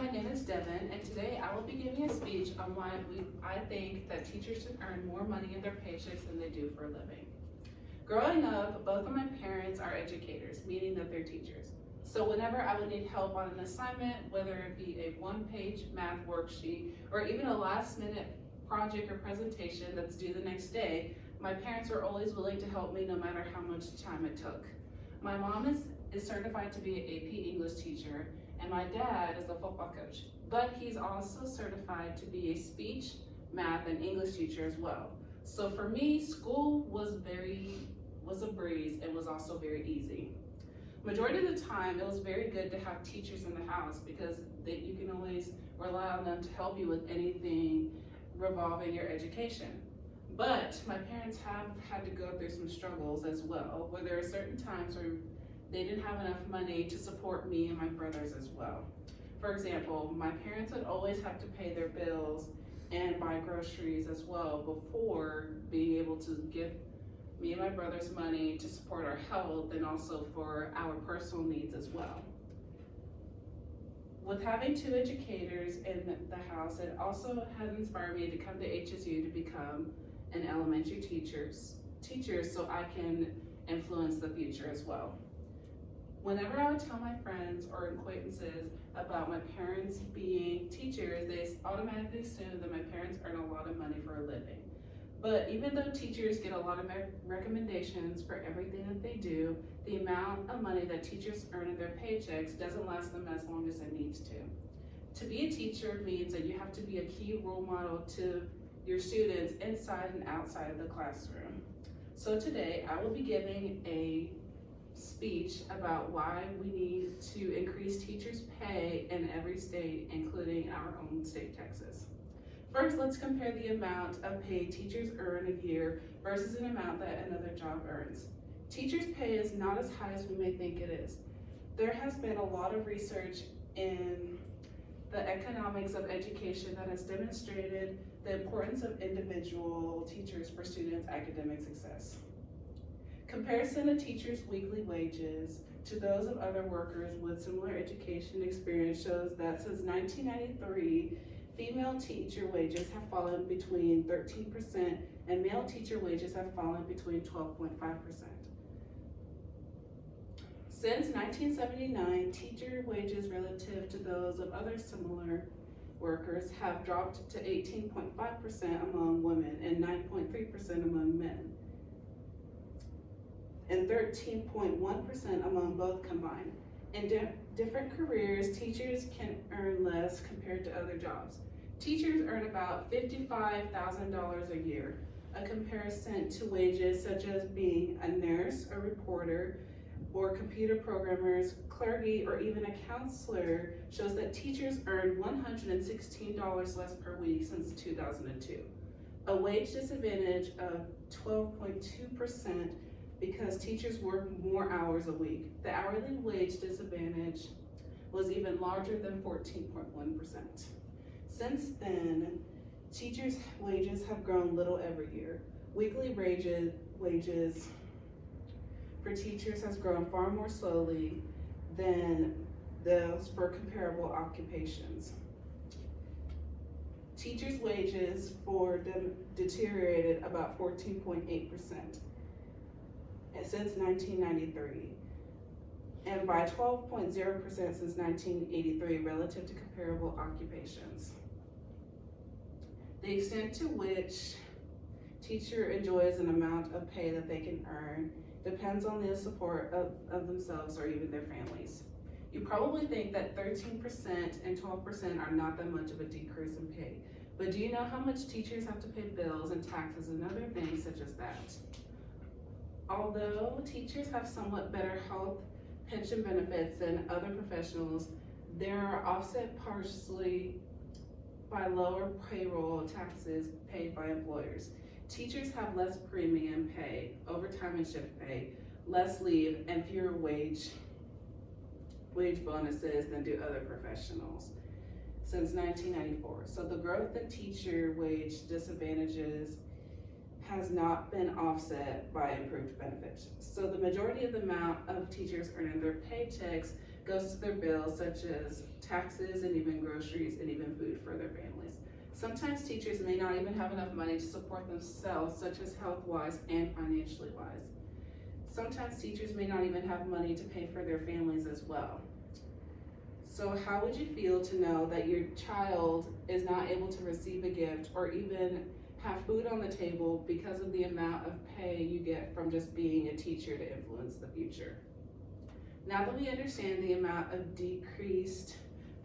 my name is Devin, and today I will be giving a speech on why I think that teachers should earn more money in their paychecks than they do for a living. Growing up, both of my parents are educators, meaning that they're teachers. So whenever I would need help on an assignment, whether it be a one-page math worksheet or even a last-minute project or presentation that's due the next day, my parents were always willing to help me no matter how much time it took. My mom is certified to be an AP English teacher, and my dad is a football coach, but he's also certified to be a speech, math, and English teacher as well. So for me, school was a breeze. It was also very easy. Majority of the time, it was very good to have teachers in the house because you can always rely on them to help you with anything revolving your education. But my parents have had to go through some struggles as well, where there are certain times where they didn't have enough money to support me and my brothers as well. For example, my parents would always have to pay their bills and buy groceries as well before being able to give me and my brothers money to support our health and also for our personal needs as well. With having two educators in the house, it also has inspired me to come to HSU to become an elementary teacher so I can influence the future as well. Whenever I would tell my friends or acquaintances about my parents being teachers, they automatically assume that my parents earn a lot of money for a living. But even though teachers get a lot of recommendations for everything that they do, the amount of money that teachers earn in their paychecks doesn't last them as long as it needs to. To be a teacher means that you have to be a key role model to your students inside and outside of the classroom. So today I will be giving a speech about why we need to increase teachers' pay in every state, including our own state, Texas. First, let's compare the amount of pay teachers earn a year versus an amount that another job earns. Teachers' pay is not as high as we may think it is. There has been a lot of research in the economics of education that has demonstrated the importance of individual teachers for students' academic success. Comparison of teachers' weekly wages to those of other workers with similar education experience shows that since 1993, female teacher wages have fallen between 13% and male teacher wages have fallen between 12.5%. Since 1979, teacher wages relative to those of other similar workers have dropped to 18.5% among women and 9.3% among men, and 13.1% among both combined. In different careers, teachers can earn less compared to other jobs. Teachers earn about $55,000 a year. A comparison to wages such as being a nurse, a reporter, or computer programmers, clergy, or even a counselor shows that teachers earn $116 less per week since 2002. A wage disadvantage of 12.2% because teachers work more hours a week. The hourly wage disadvantage was even larger than 14.1%. Since then, teachers' wages have grown little every year. Weekly wages for teachers has grown far more slowly than those for comparable occupations. Teachers' wages for them deteriorated about 14.8% since 1993, and by 12.0% since 1983 relative to comparable occupations. The extent to which teacher enjoys an amount of pay that they can earn depends on the support of themselves or even their families. You probably think that 13% and 12% are not that much of a decrease in pay, but do you know how much teachers have to pay bills and taxes and other things such as that? Although teachers have somewhat better health pension benefits than other professionals, they are offset partially by lower payroll taxes paid by employers. Teachers have less premium pay, overtime and shift pay, less leave, and fewer wage bonuses than do other professionals since 1994. So the growth in teacher wage disadvantages has not been offset by improved benefits. So the majority of the amount of teachers earning their paychecks goes to their bills, such as taxes and even groceries and even food for their families. Sometimes teachers may not even have enough money to support themselves, such as health-wise and financially wise. Sometimes teachers may not even have money to pay for their families as well. So how would you feel to know that your child is not able to receive a gift or even have food on the table because of the amount of pay you get from just being a teacher to influence the future? Now that we understand the amount of decreased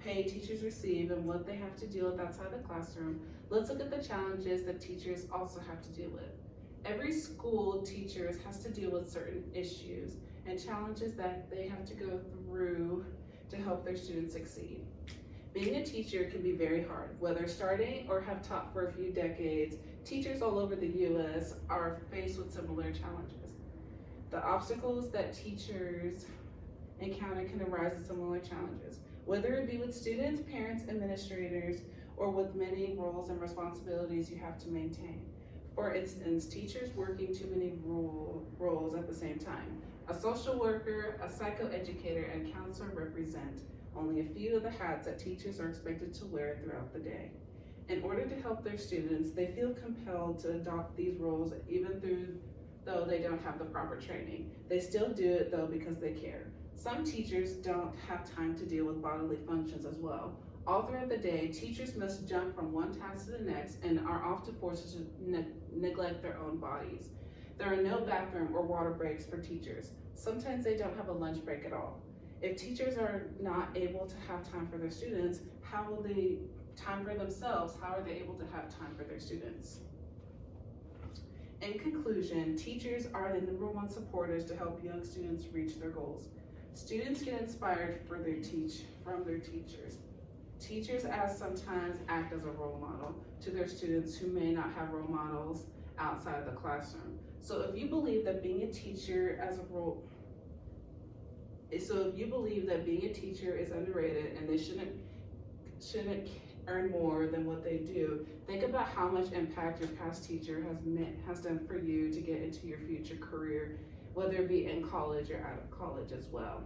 pay teachers receive and what they have to deal with outside the classroom, let's look at the challenges that teachers also have to deal with. Every school teacher has to deal with certain issues and challenges that they have to go through to help their students succeed. Being a teacher can be very hard. Whether starting or have taught for a few decades, teachers all over the U.S. are faced with similar challenges. The obstacles that teachers encounter can arise in similar challenges, whether it be with students, parents, administrators, or with many roles and responsibilities you have to maintain. For instance, teachers working too many roles at the same time. A social worker, a psychoeducator, and counselor represent only a few of the hats that teachers are expected to wear throughout the day. In order to help their students, they feel compelled to adopt these roles though they don't have the proper training. They still do it though because they care. Some teachers don't have time to deal with bodily functions as well. All throughout the day, teachers must jump from one task to the next and are often forced to neglect their own bodies. There are no bathroom or water breaks for teachers. Sometimes they don't have a lunch break at all. If teachers are not able to have time for their students, how will they time for themselves? How are they able to have time for their students? In conclusion, teachers are the #1 supporters to help young students reach their goals. Students get inspired from their teachers. Teachers sometimes act as a role model to their students who may not have role models outside of the classroom. So if you believe that being a teacher is underrated and they shouldn't earn more than what they do, think about how much impact your past teacher has done for you to get into your future career, whether it be in college or out of college as well.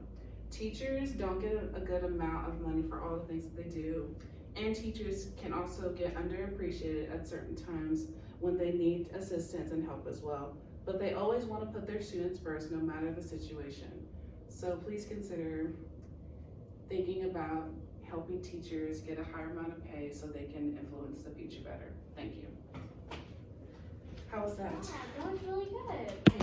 Teachers don't get a good amount of money for all the things that they do, and teachers can also get underappreciated at certain times when they need assistance and help as well. But they always want to put their students first no matter the situation. So please consider thinking about helping teachers get a higher amount of pay so they can influence the future better. Thank you. How was that? Yeah, that was really good.